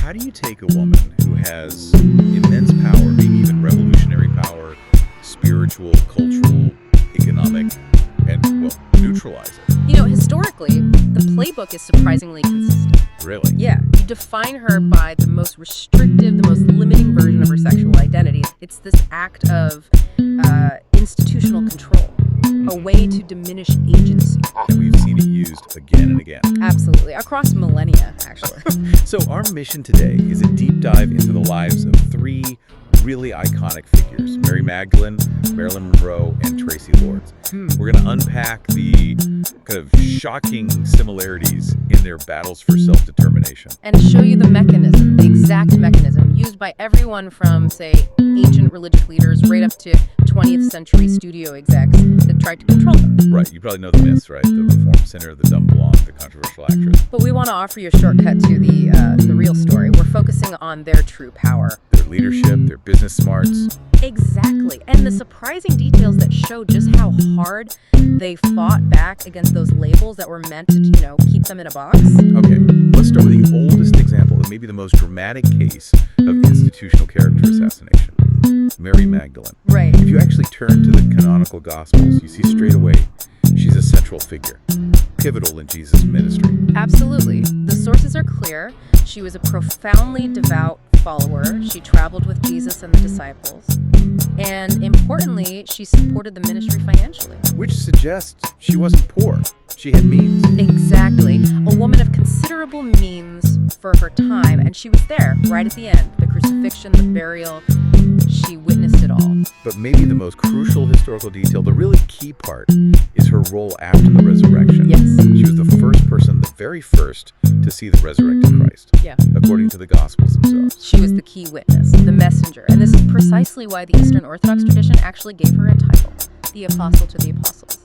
how do you take a woman who has immense power, maybe even revolutionary power, spiritual, cultural, economic, and, well, neutralize it? You know, historically, the playbook is surprisingly consistent. Really? Yeah. You define her by the most restrictive, the most limiting version of her sexual identity. It's this act of institutional control, a way to diminish agency. And we've seen it used again and again. Absolutely. Across millennia, actually. So our mission today is a deep dive into the lives of three really iconic figures: Mary Magdalene, Marilyn Monroe, and Tracy Lords. We're going to unpack the kind of shocking similarities in their battles for self-determination. And show you the mechanism, the exact mechanism used by everyone from, say, ancient religious leaders right up to 20th century studio execs that tried to control them. Right, you probably know the myths, right? The reform sinner, the dumb blonde, the controversial actress. But we want to offer you a shortcut to the real story. We're focusing on their true power. Their leadership, their business smarts. Exactly. And the surprising details that show just how hard they fought back against those labels that were meant to, keep them in a box. Okay, let's start with the oldest example and maybe the most dramatic case of institutional character assassination. Mary Magdalene. Right. If you actually turn to the canonical Gospels, you see straight away she's a central figure, pivotal in Jesus' ministry. Absolutely. The sources are clear. She was a profoundly devout follower. She traveled with Jesus and the disciples. And importantly, she supported the ministry financially. Which suggests she wasn't poor. She had means. Exactly. A woman of considerable means for her time, and she was there right at the end. The crucifixion, the burial, she witnessed it all. But maybe the most crucial historical detail, the really key part, is her role after the resurrection. Yes. She was the first person, the very first, to see the resurrected Christ. Yeah. According to the Gospels themselves. She was the key witness, the messenger. And this is precisely why the Eastern Orthodox tradition actually gave her a title, the Apostle to the Apostles.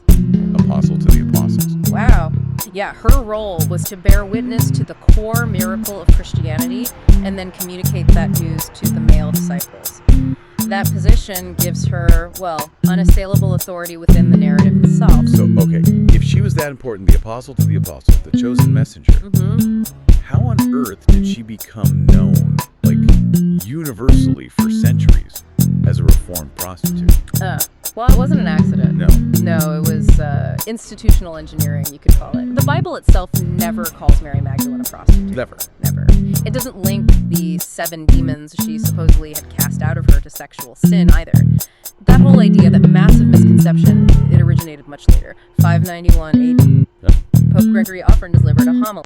Apostle to the Apostles. Wow. Yeah, her role was to bear witness to the core miracle of Christianity and then communicate that news to the male disciples. That position gives her, unassailable authority within the narrative itself. So, okay, if she was that important, the Apostle to the Apostles, the chosen messenger, how on earth did she become known, universally for centuries as a reformed prostitute? It wasn't an accident. No, it was institutional engineering, you could call it. The Bible itself never calls Mary Magdalene a prostitute. Never. It doesn't link the 7 demons she supposedly had cast out of her to sexual sin either. That whole idea, that massive misconception, it originated much later, 591 AD. Yep. Pope Gregory often delivered a homily.